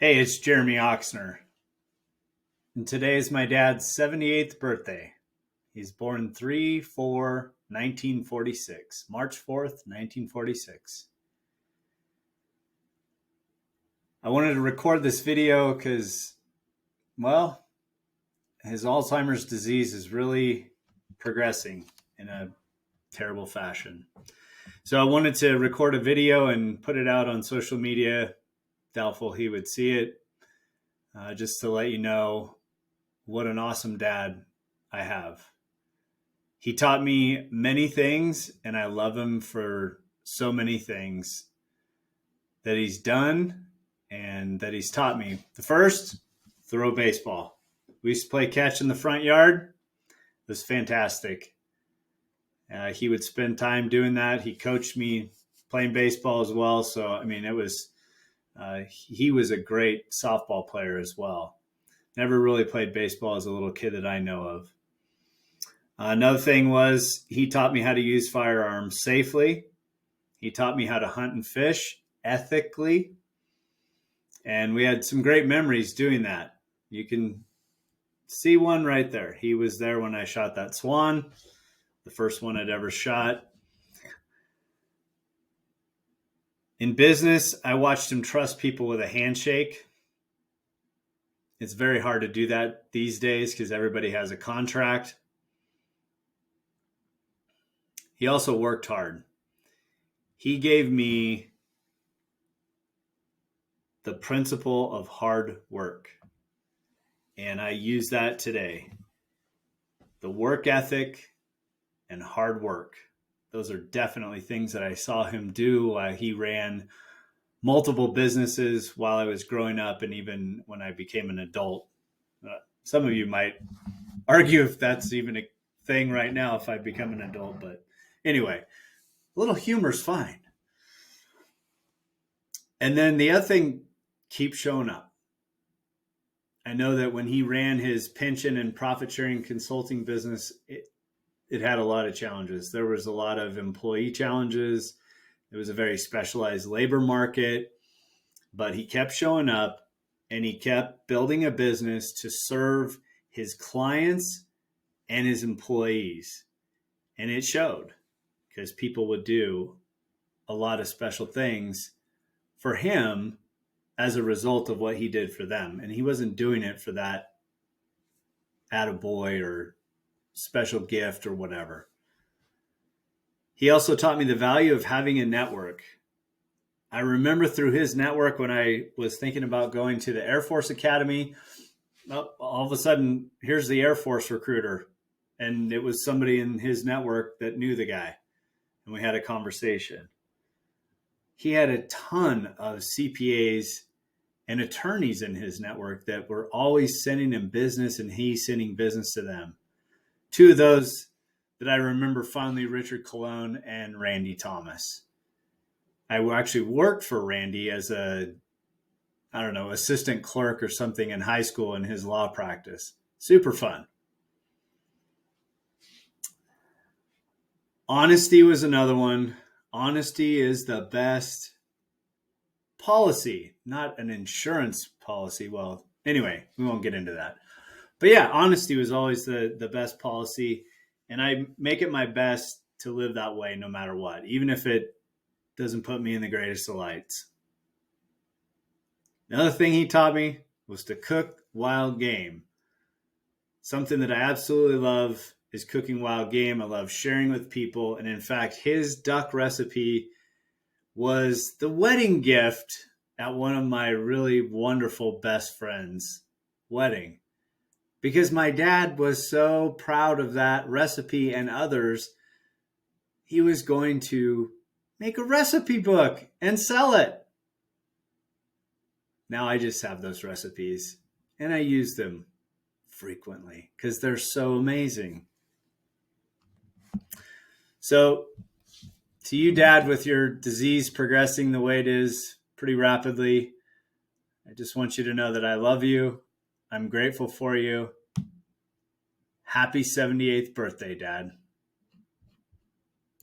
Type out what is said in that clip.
Hey, it's Jeremy Oxner, and today is my dad's 78th birthday. He's born 3/4/1946, March 4th, 1946. I wanted to record this video because, well, his Alzheimer's disease is really progressing in a terrible fashion. So I wanted to record a video and put it out on social media. Doubtful he would see it, just to let you know what an awesome dad I have. He taught me many things, and I love him for so many things that he's done and that he's taught me. The first, throw baseball. We used to play catch in the front yard. It was fantastic. He would spend time doing that. He coached me playing baseball as well. So, I mean, he was a great softball player as well. Never really played baseball as a little kid that I know of. Another thing was he taught me how to use firearms safely. He taught me how to hunt and fish ethically. And we had some great memories doing that. You can see one right there. He was there when I shot that swan, the first one I'd ever shot. In business, I watched him trust people with a handshake. It's very hard to do that these days because everybody has a contract. He also worked hard. He gave me the principle of hard work, and I use that today. The work ethic and hard work. Those are definitely things that I saw him do while he ran multiple businesses while I was growing up and even when I became an adult. Some of you might argue if that's even a thing right now if I become an adult, but anyway, a little humor's fine. And then the other thing, keep showing up. I know that when he ran his pension and profit sharing consulting business, it had a lot of challenges. There was a lot of employee challenges. It was a very specialized labor market, but he kept showing up and he kept building a business to serve his clients and his employees. And it showed because people would do a lot of special things for him as a result of what he did for them. And he wasn't doing it for that attaboy or special gift or whatever. He also taught me the value of having a network. I remember through his network when I was thinking about going to the Air Force Academy, all of a sudden, here's the Air Force recruiter. And it was somebody in his network that knew the guy. And we had a conversation. He had a ton of CPAs and attorneys in his network that were always sending him business and he's sending business to them. Two of those that I remember fondly, Richard Colon and Randy Thomas. I actually worked for Randy as assistant clerk or something in high school in his law practice. Super fun. Honesty was another one. Honesty is the best policy, not an insurance policy. Well, anyway, we won't get into that. But yeah, honesty was always the best policy. And I make it my best to live that way no matter what, even if it doesn't put me in the greatest of lights. Another thing he taught me was to cook wild game. Something that I absolutely love is cooking wild game. I love sharing with people. And in fact, his duck recipe was the wedding gift at one of my really wonderful best friends' wedding. Because my dad was so proud of that recipe and others, he was going to make a recipe book and sell it. Now I just have those recipes and I use them frequently because they're so amazing. So to you, Dad, with your disease progressing the way it is pretty rapidly, I just want you to know that I love you. I'm grateful for you. Happy 78th birthday, Dad.